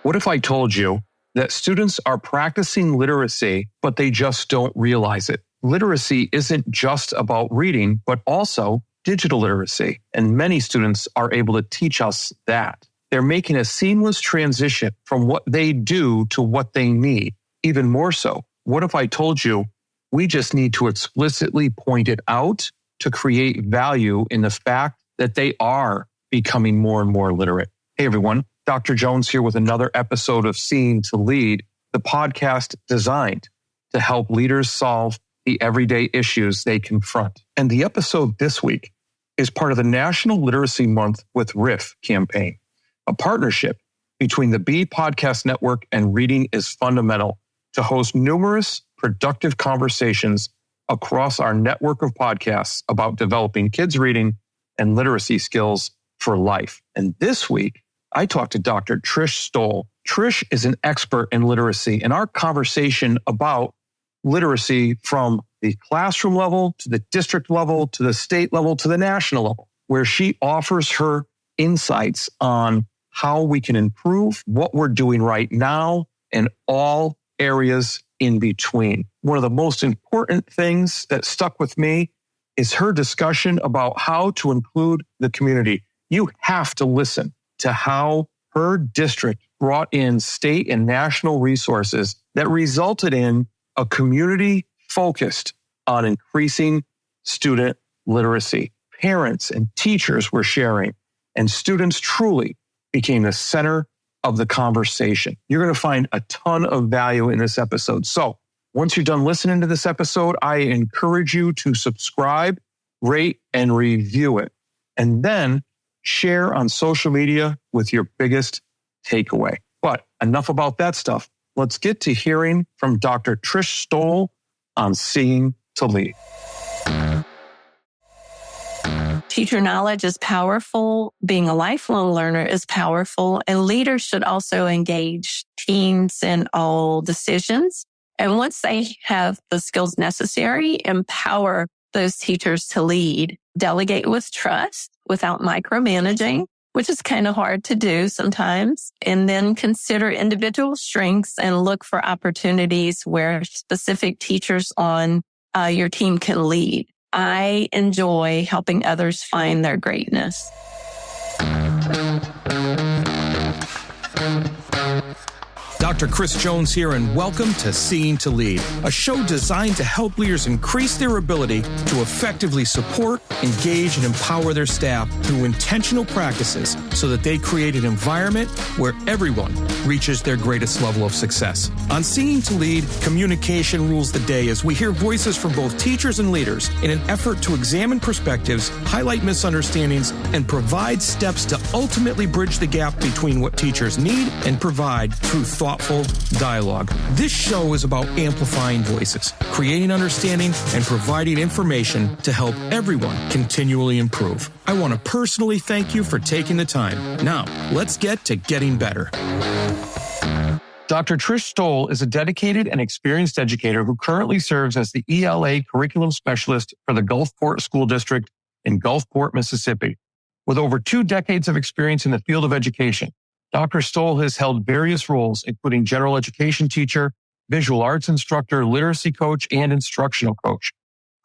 What if I told you that students are practicing literacy, but they just don't realize it? Literacy isn't just about reading, but also digital literacy. And many students are able to teach us that. They're making a seamless transition from what they do to what they need. Even more so, what if I told you we just need to explicitly point it out to create value in the fact that they are becoming more and more literate? Hey, everyone. Dr. Jones here with another episode of Seeing to Lead, the podcast designed to help leaders solve the everyday issues they confront. And the episode this week is part of the National Literacy Month with Riff campaign, a partnership between the B Podcast Network and Reading is Fundamental to host numerous productive conversations across our network of podcasts about developing kids' reading and literacy skills for life. And this week, I talked to Dr. Trish Stoll. Trish is an expert in literacy, and our conversation about literacy from the classroom level to the district level to the state level to the national level, where she offers her insights on how we can improve what we're doing right now and all areas in between. One of the most important things that stuck with me is her discussion about how to include the community. You have to listen to how her district brought in state and national resources that resulted in a community focused on increasing student literacy. Parents and teachers were sharing, and students truly became the center of the conversation. You're going to find a ton of value in this episode. So once you're done listening to this episode, I encourage you to subscribe, rate, and review it. And then share on social media with your biggest takeaway. But enough about that stuff. Let's get to hearing from Dr. Trish Stoll on Seeing to Lead. Teacher knowledge is powerful. Being a lifelong learner is powerful. And leaders should also engage teams in all decisions. And once they have the skills necessary, empower those teachers to lead. Delegate with trust without micromanaging, which is kind of hard to do sometimes. And then consider individual strengths and look for opportunities where specific teachers on your team can lead. I enjoy helping others find their greatness. Dr. Chris Jones here, and welcome to Seeing to Lead, a show designed to help leaders increase their ability to effectively support, engage, and empower their staff through intentional practices so that they create an environment where everyone reaches their greatest level of success. On Seeing to Lead, communication rules the day as we hear voices from both teachers and leaders in an effort to examine perspectives, highlight misunderstandings, and provide steps to ultimately bridge the gap between what teachers need and provide through thoughtful dialogue. This show is about amplifying voices, creating understanding, and providing information to help everyone continually improve. I want to personally thank you for taking the time. Now, let's get to getting better. Dr. Trish Stoll is a dedicated and experienced educator who currently serves as the ELA curriculum specialist for the Gulfport School District in Gulfport, Mississippi. With over 2 decades of experience in the field of education, Dr. Stoll has held various roles, including general education teacher, visual arts instructor, literacy coach, and instructional coach.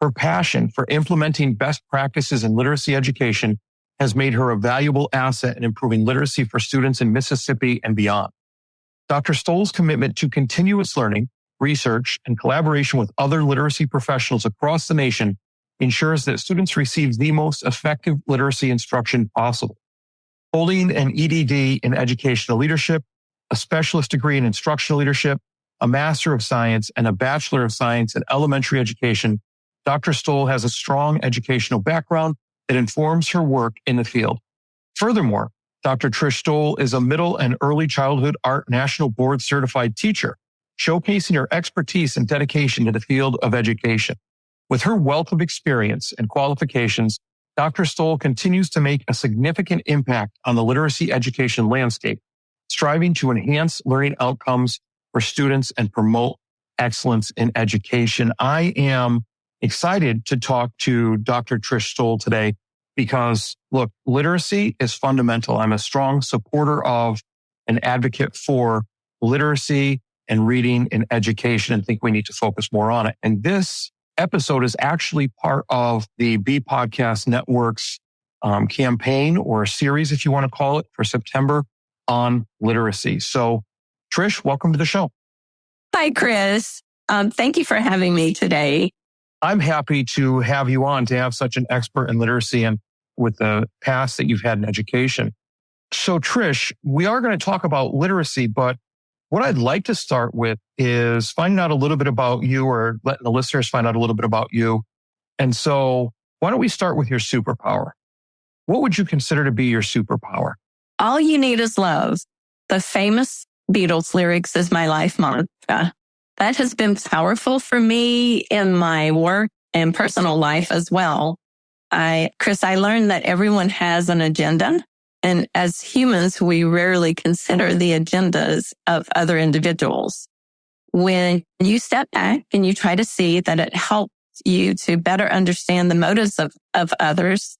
Her passion for implementing best practices in literacy education has made her a valuable asset in improving literacy for students in Mississippi and beyond. Dr. Stoll's commitment to continuous learning, research, and collaboration with other literacy professionals across the nation ensures that students receive the most effective literacy instruction possible. Holding an EDD in educational leadership, a specialist degree in instructional leadership, a Master of Science, and a Bachelor of Science in elementary education, Dr. Stoll has a strong educational background that informs her work in the field. Furthermore, Dr. Trish Stoll is a middle and early childhood art national board certified teacher, showcasing her expertise and dedication to the field of education. With her wealth of experience and qualifications, Dr. Stoll continues to make a significant impact on the literacy education landscape, striving to enhance learning outcomes for students and promote excellence in education. I am excited to talk to Dr. Trish Stoll today because, look, literacy is fundamental. I'm a strong supporter of an advocate for literacy and reading and education and think we need to focus more on it. And this episode is actually part of the B Podcast Network's campaign or a series, if you want to call it, for September on literacy. So, Trish, welcome to the show. Hi, Chris. Thank you for having me today. I'm happy to have you on, to have such an expert in literacy and with the past that you've had in education. So, Trish, we are going to talk about literacy, but what I'd like to start with is finding out a little bit about you, or letting the listeners find out a little bit about you. And so why don't we start with your superpower? What would you consider to be your superpower? All you need is love. The famous Beatles lyrics is my life mantra. That has been powerful for me in my work and personal life as well. Chris, I learned that everyone has an agenda. And as humans, we rarely consider the agendas of other individuals. When you step back and you try to see that it helps you to better understand the motives of others,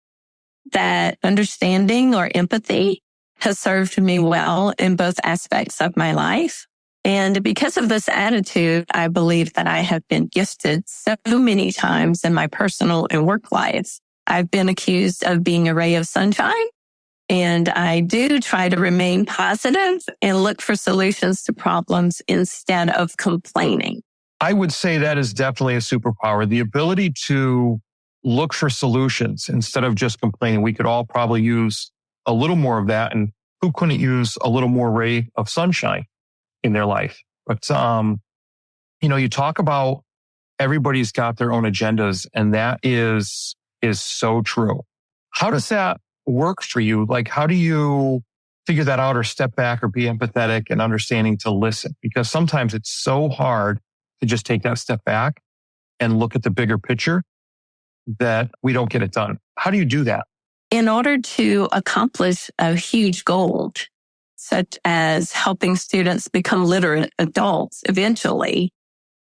that understanding or empathy has served me well in both aspects of my life. And because of this attitude, I believe that I have been gifted so many times in my personal and work lives. I've been accused of being a ray of sunshine. And I do try to remain positive and look for solutions to problems instead of complaining. I would say that is definitely a superpower. The ability to look for solutions instead of just complaining. We could all probably use a little more of that. And who couldn't use a little more ray of sunshine in their life? But, you talk about everybody's got their own agendas, and that is so true. How does that work for you? Like, how do you figure that out, or step back, or be empathetic and understanding to listen? Because sometimes it's so hard to just take that step back and look at the bigger picture that we don't get it done. How do you do that? In order to accomplish a huge goal, such as helping students become literate adults eventually,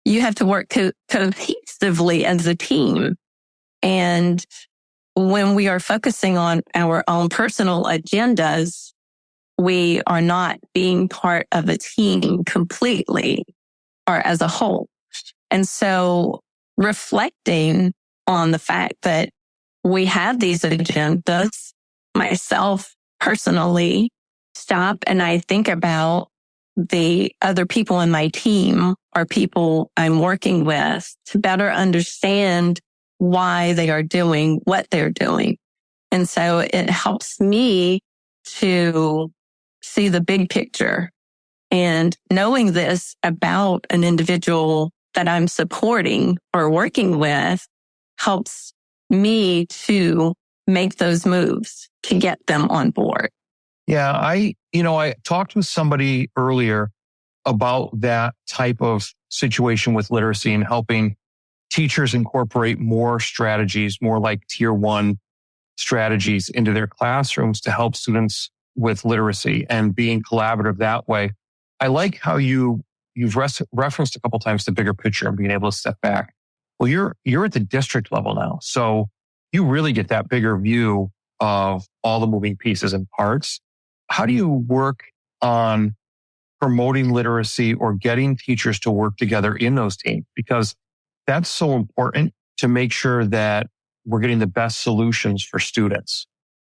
you have to work cohesively as a team. And when we are focusing on our own personal agendas, we are not being part of a team completely or as a whole. And so reflecting on the fact that we have these agendas, myself personally, stop and I think about the other people in my team or people I'm working with to better understand why they are doing what they're doing. And so it helps me to see the big picture. And knowing this about an individual that I'm supporting or working with helps me to make those moves to get them on board. Yeah, I talked with somebody earlier about that type of situation with literacy and helping teachers incorporate more strategies, more like tier 1 strategies into their classrooms to help students with literacy and being collaborative that way. I like how you've referenced a couple times the bigger picture and being able to step back. Well, you're at the district level now, so you really get that bigger view of all the moving pieces and parts. How do you work on promoting literacy or getting teachers to work together in those teams? Because that's so important to make sure that we're getting the best solutions for students.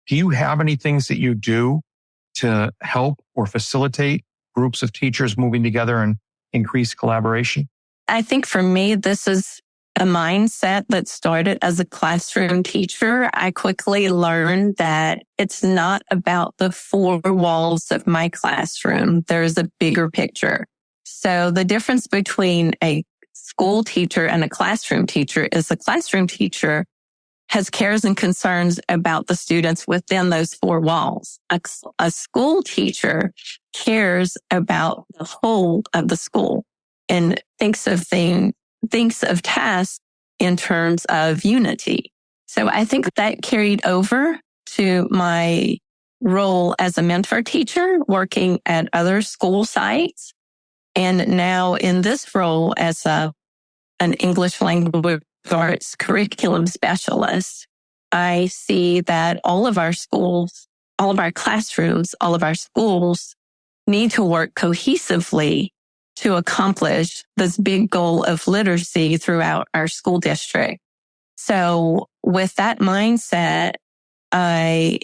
Do you have any things that you do to help or facilitate groups of teachers moving together and increase collaboration? I think for me, this is a mindset that started as a classroom teacher. I quickly learned that it's not about the 4 walls of my classroom. There's a bigger picture. So the difference between a school teacher and a classroom teacher is the classroom teacher has cares and concerns about the students within those 4 walls. A school teacher cares about the whole of the school and thinks of tasks in terms of unity. So I think that carried over to my role as a mentor teacher working at other school sites. And now in this role as an English language arts curriculum specialist, I see that all of our schools, all of our classrooms, all of our schools need to work cohesively to accomplish this big goal of literacy throughout our school district. So with that mindset, I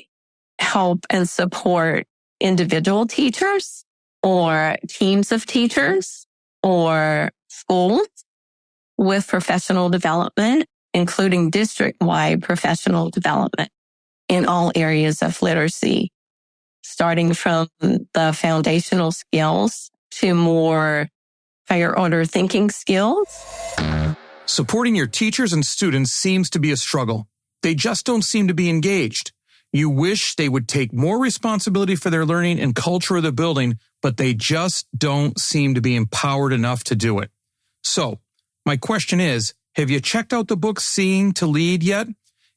help and support individual teachers or teams of teachers or schools with professional development, including district-wide professional development in all areas of literacy, starting from the foundational skills to more higher order thinking skills. Supporting your teachers and students seems to be a struggle. They just don't seem to be engaged. You wish they would take more responsibility for their learning and culture of the building, but they just don't seem to be empowered enough to do it. So, my question is, have you checked out the book Seeing to Lead yet?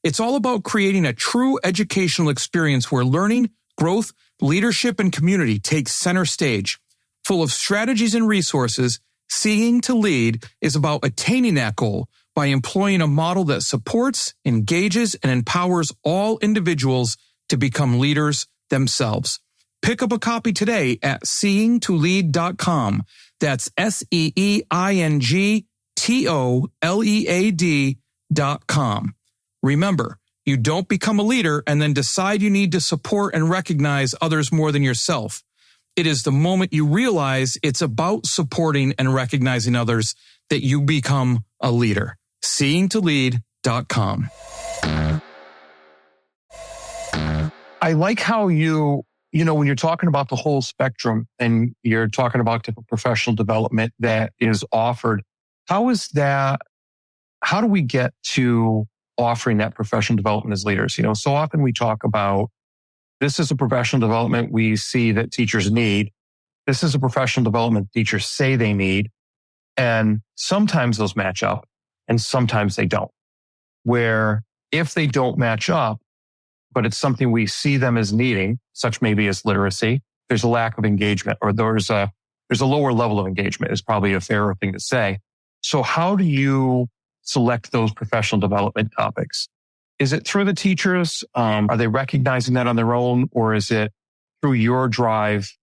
It's all about creating a true educational experience where learning, growth, leadership, and community take center stage. Full of strategies and resources, Seeing to Lead is about attaining that goal by employing a model that supports, engages, and empowers all individuals to become leaders themselves. Pick up a copy today at seeingtolead.com. That's seeingtolead.com. Remember, you don't become a leader and then decide you need to support and recognize others more than yourself. It is the moment you realize it's about supporting and recognizing others that you become a leader. Seeingtolead.com. I like how when you're talking about the whole spectrum and you're talking about different professional development that is offered, how do we get to offering that professional development as leaders? So often we talk about this is a professional development we see that teachers need. This is a professional development teachers say they need. And sometimes those match up and sometimes they don't. Where if they don't match up, but it's something we see them as needing, such maybe as literacy, there's a lack of engagement or there's a lower level of engagement is probably a fairer thing to say. So how do you select those professional development topics? Is it through the teachers? Are they recognizing that on their own? Or is it through your drive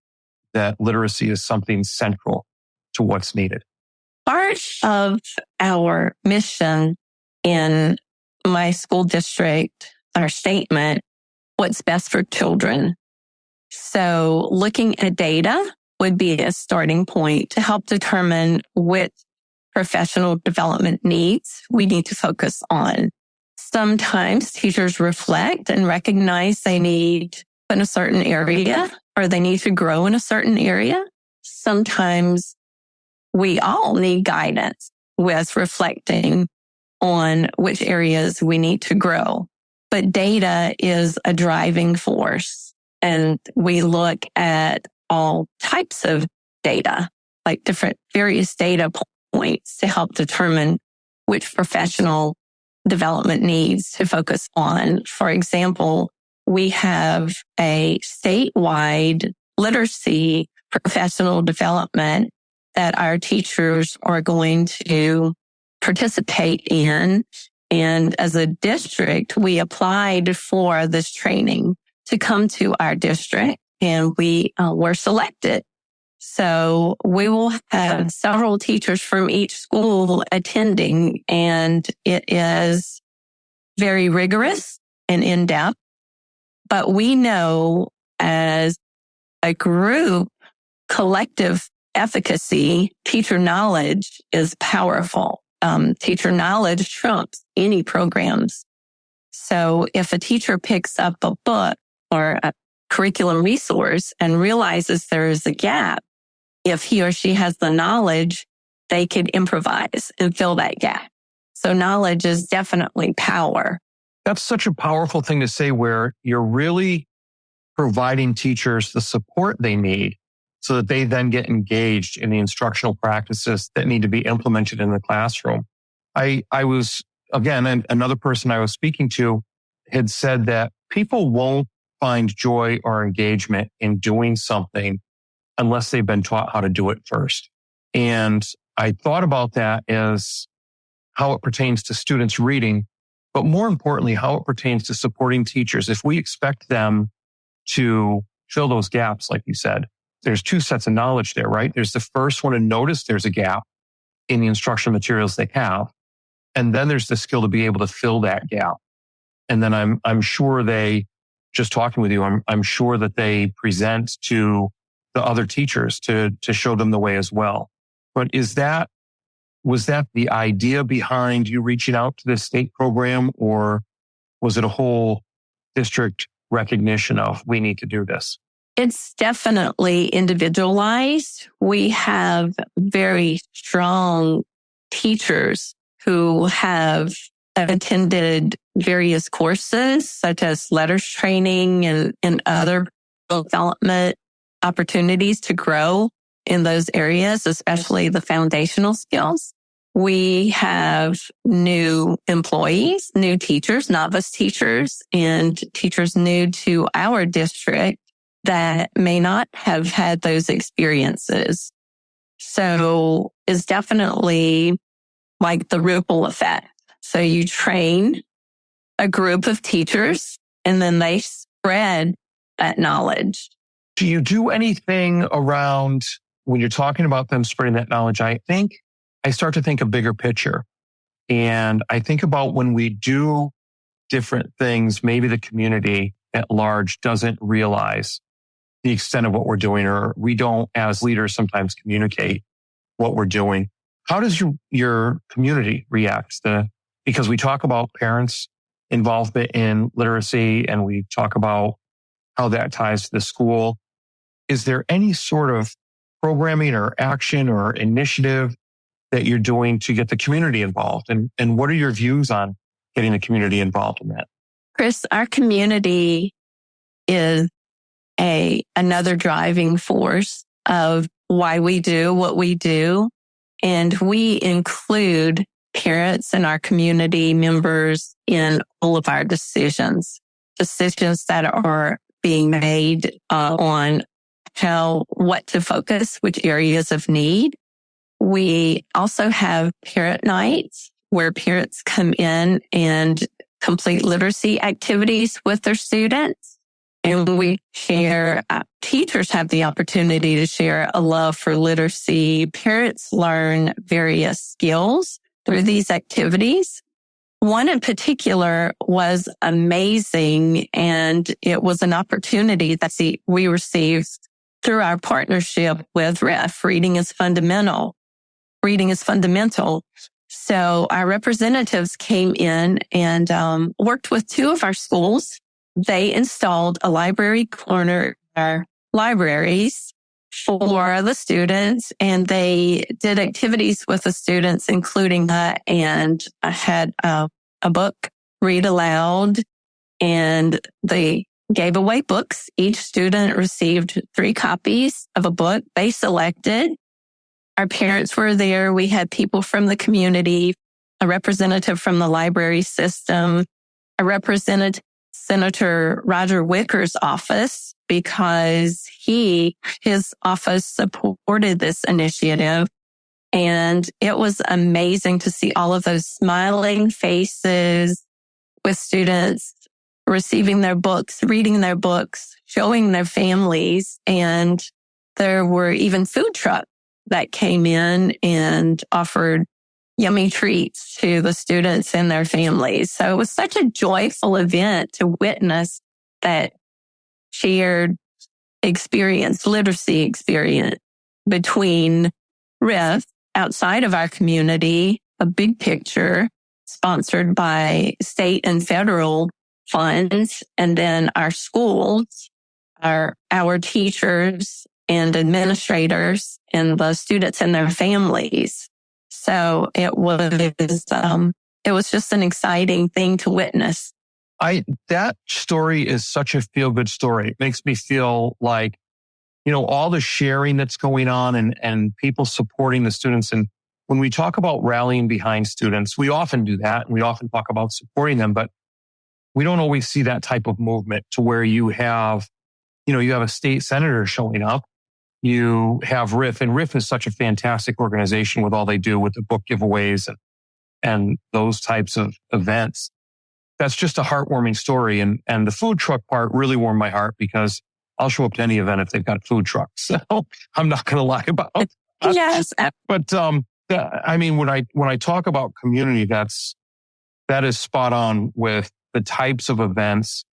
that literacy is something central to what's needed? Part of our mission in my school district, our statement, what's best for children. So looking at data would be a starting point to help determine which professional development needs we need to focus on. Sometimes teachers reflect and recognize they need in a certain area or they need to grow in a certain area. Sometimes we all need guidance with reflecting on which areas we need to grow. But data is a driving force, and we look at all types of data, like different various data points to help determine which professional development needs to focus on. For example, we have a statewide literacy professional development that our teachers are going to participate in. And as a district, we applied for this training to come to our district and we were selected. So we will have several teachers from each school attending, and it is very rigorous and in-depth. But we know as a group, collective efficacy, teacher knowledge is powerful. Teacher knowledge trumps any programs. So if a teacher picks up a book or a curriculum resource and realizes there is a gap, if he or she has the knowledge, they could improvise and fill that gap. So knowledge is definitely power. That's such a powerful thing to say, where you're really providing teachers the support they need so that they then get engaged in the instructional practices that need to be implemented in the classroom. I was, again, another person I was speaking to had said that people won't find joy or engagement in doing something unless they've been taught how to do it first. And I thought about that as how it pertains to students reading, but more importantly, how it pertains to supporting teachers. If we expect them to fill those gaps, like you said, there's two sets of knowledge there, right? There's the first one to notice there's a gap in the instructional materials they have. And then there's the skill to be able to fill that gap. And then I'm sure just talking with you, I'm sure that they present to the other teachers to show them the way as well. But was that the idea behind you reaching out to this state program, or was it a whole district recognition of we need to do this? It's definitely individualized. We have very strong teachers who have attended various courses, such as letters training and other development opportunities to grow in those areas, especially the foundational skills. We have new employees, new teachers, novice teachers, and teachers new to our district that may not have had those experiences. So it's definitely like the ripple effect. So you train a group of teachers and then they spread that knowledge. Do you do anything around when you're talking about them spreading that knowledge? I start to think a bigger picture. And I think about when we do different things, maybe the community at large doesn't realize the extent of what we're doing, or we don't as leaders sometimes communicate what we're doing. How does your community react? Because we talk about parents' involvement in literacy and we talk about how that ties to the school. Is there any sort of programming or action or initiative that you're doing to get the community involved? And what are your views on getting the community involved in that? Chris, our community is another driving force of why we do what we do. And we include parents and our community members in all of our decisions that are being made on what to focus, which areas of need. We also have parent nights where parents come in and complete literacy activities with their students. And we share, teachers have the opportunity to share a love for literacy. Parents learn various skills through these activities. One in particular was amazing, and it was an opportunity that we received through our partnership with RIF, Reading is Fundamental. Reading is fundamental. So our representatives came in and worked with two of our schools. They installed a library corner in our libraries for the students, and they did activities with the students, including that. And I had a book read aloud, and they gave away books. Each student received 3 copies of a book they selected. Our parents were there. We had people from the community, a representative from the library system, a representative Senator Roger Wicker's office, because his office supported this initiative. And it was amazing to see all of those smiling faces with students receiving their books, reading their books, showing their families. And there were even food trucks that came in and offered yummy treats to the students and their families. So it was such a joyful event to witness that shared experience, literacy experience between RIF outside of our community, a big picture sponsored by state and federal funds, and then our schools, our teachers and administrators and the students and their families. So it was just an exciting thing to witness. That story is such a feel-good story. It makes me feel like, all the sharing that's going on and people supporting the students. And when we talk about rallying behind students, we often do that and we often talk about supporting them, but we don't always see that type of movement to where you have a state senator showing up. You have RIF, and RIF is such a fantastic organization with all they do with the book giveaways and those types of events. That's just a heartwarming story. And the food truck part really warmed my heart because I'll show up to any event if they've got food trucks. So I'm not going to lie about that. Yes. But I mean, when I talk about community, that is spot on with the types of events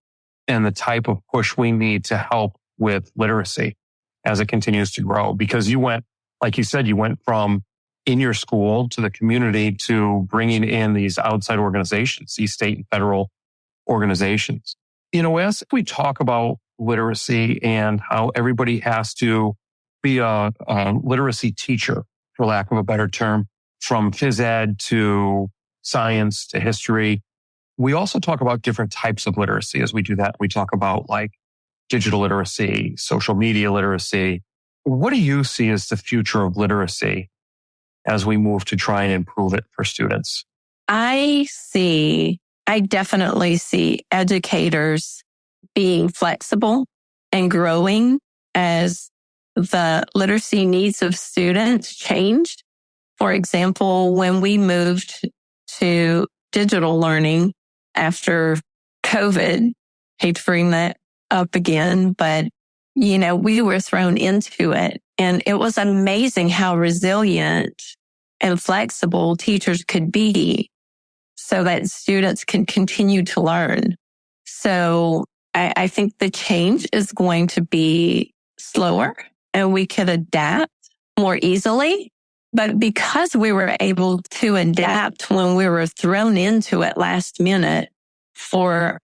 and the type of push we need to help with literacy as it continues to grow. Because you went, like you said, you went from in your school to the community to bringing in these outside organizations, these state and federal organizations. As we talk about literacy and how everybody has to be a literacy teacher, for lack of a better term, from phys ed to science to history, we also talk about different types of literacy as we do that. We talk about like digital literacy, social media literacy. What do you see as the future of literacy as we move to try and improve it for students? I definitely see educators being flexible and growing as the literacy needs of students changed. For example, when we moved to digital learning after COVID, hate to bring that up again, but we were thrown into it, and it was amazing how resilient and flexible teachers could be so that students can continue to learn. So I think the change is going to be slower and we could adapt more easily. But because we were able to adapt when we were thrown into it last minute, for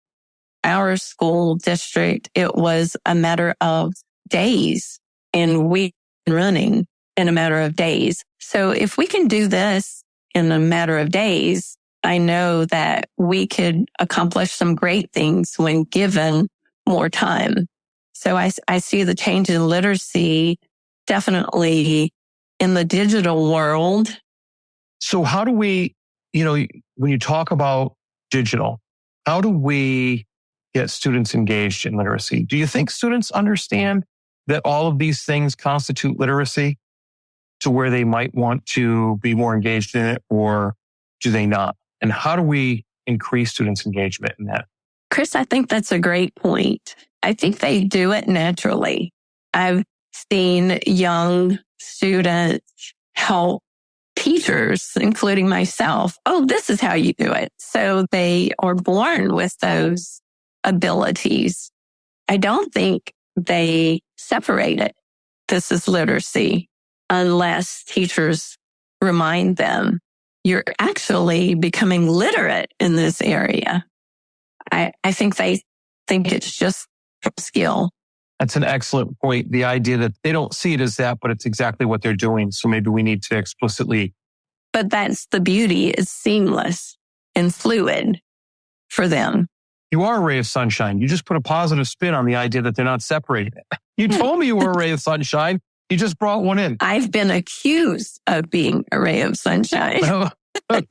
our school district, it was a matter of days, and we running in a matter of days. So if we can do this in a matter of days, I know that we could accomplish some great things when given more time. So I see the change in literacy definitely in the digital world. So how do we, when you talk about digital, how do we get students engaged in literacy? Do you think students understand that all of these things constitute literacy to where they might want to be more engaged in it, or do they not? And how do we increase students' engagement in that? Chris, I think that's a great point. I think they do it naturally. I've seen young students help teachers, including myself. Oh, this is how you do it. So they are born with those abilities. I don't think they separate it. This is literacy unless teachers remind them you're actually becoming literate in this area. I think they think it's just skill. That's an excellent point. The idea that they don't see it as that, but it's exactly what they're doing. So maybe we need to explicitly. But that's the beauty. It's seamless and fluid for them. You are a ray of sunshine. You just put a positive spin on the idea that they're not separated. You told me you were a ray of sunshine. You just brought one in. I've been accused of being a ray of sunshine.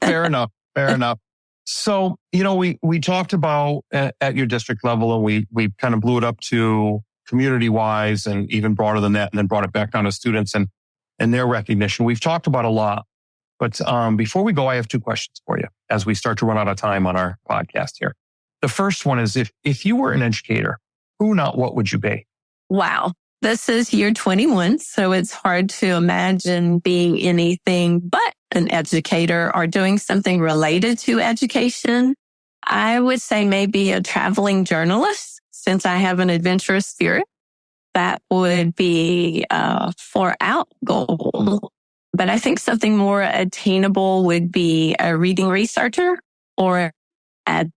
Fair enough. Fair enough. So, we talked about at your district level, and we kind of blew it up to community-wise and even broader than that, and then brought it back down to students and their recognition. We've talked about a lot. But before we go, I have two questions for you as we start to run out of time on our podcast here. The first one is, if you were an educator, who, not what, would you be? Wow. This is year 21, so it's hard to imagine being anything but an educator or doing something related to education. I would say maybe a traveling journalist, since I have an adventurous spirit. That would be a far-out goal. But I think something more attainable would be a reading researcher or ad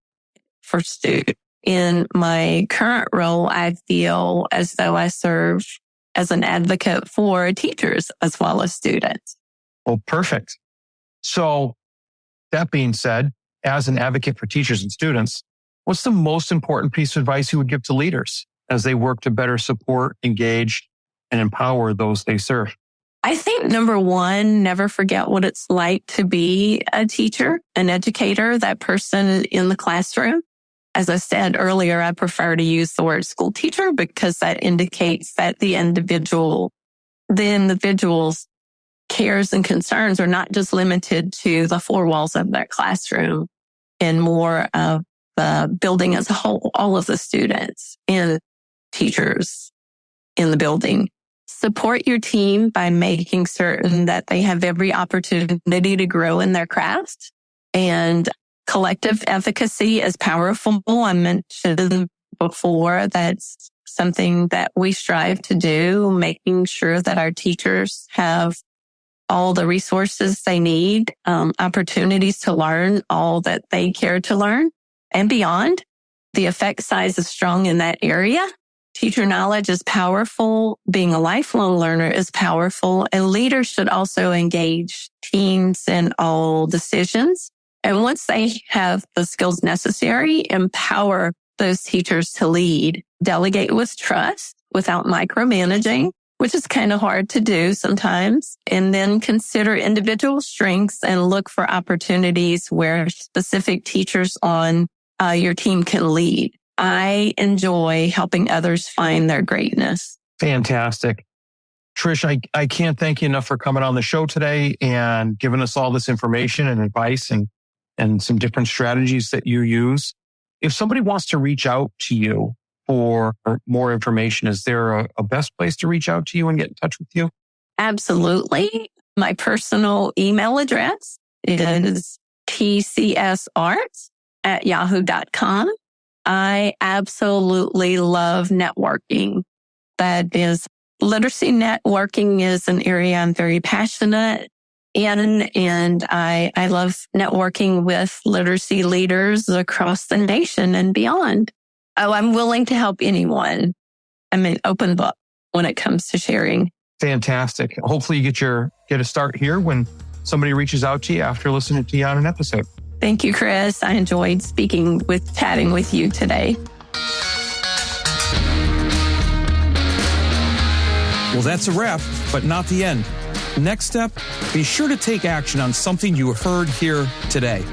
for students. In my current role, I feel as though I serve as an advocate for teachers as well as students. Well, perfect. So that being said, as an advocate for teachers and students, what's the most important piece of advice you would give to leaders as they work to better support, engage, and empower those they serve? I think number one, never forget what it's like to be a teacher, an educator, that person in the classroom. As I said earlier, I prefer to use the word school teacher because that indicates that the individual's cares and concerns are not just limited to the four walls of their classroom and more of the building as a whole, all of the students and teachers in the building. Support your team by making certain that they have every opportunity to grow in their craft. And collective efficacy is powerful. I mentioned before that's something that we strive to do, making sure that our teachers have all the resources they need, opportunities to learn all that they care to learn and beyond. The effect size is strong in that area. Teacher knowledge is powerful. Being a lifelong learner is powerful. And leaders should also engage teams in all decisions. And once they have the skills necessary, empower those teachers to lead. Delegate with trust without micromanaging, which is kind of hard to do sometimes. And then consider individual strengths and look for opportunities where specific teachers on your team can lead. I enjoy helping others find their greatness. Fantastic. Trish, I can't thank you enough for coming on the show today and giving us all this information and advice and some different strategies that you use. If somebody wants to reach out to you for more information, is there a best place to reach out to you and get in touch with you? Absolutely. My personal email address is tcsarts@yahoo.com. I absolutely love networking. That is, literacy networking is an area I'm very passionate in, and I love networking with literacy leaders across the nation and beyond. Oh, I'm willing to help anyone. I'm an open book when it comes to sharing. Fantastic. Hopefully you get a start here when somebody reaches out to you after listening to you on an episode. Thank you, Chris. I enjoyed chatting with you today. Well, that's a wrap, but not the end. Next step, be sure to take action on something you heard here today.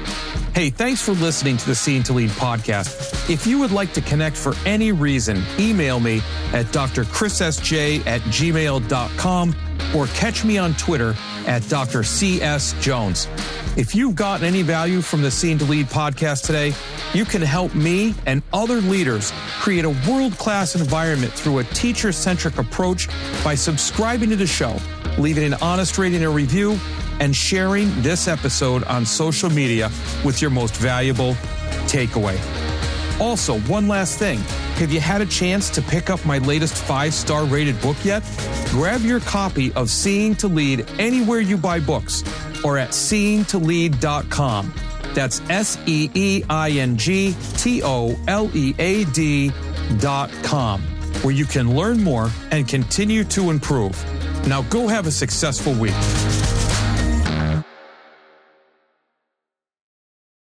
Hey, thanks for listening to the Seeing to Lead podcast. If you would like to connect for any reason, email me at drchrissj@gmail.com or catch me on Twitter at Dr. C.S. Jones. If you've gotten any value from the Seeing to Lead podcast today, you can help me and other leaders create a world-class environment through a teacher-centric approach by subscribing to the show, leaving an honest rating and review, and sharing this episode on social media with your most valuable takeaway. Also, one last thing. Have you had a chance to pick up my latest 5-star rated book yet? Grab your copy of Seeing to Lead anywhere you buy books or at seeingtolead.com. That's seeingtolead.com, where you can learn more and continue to improve. Now go have a successful week.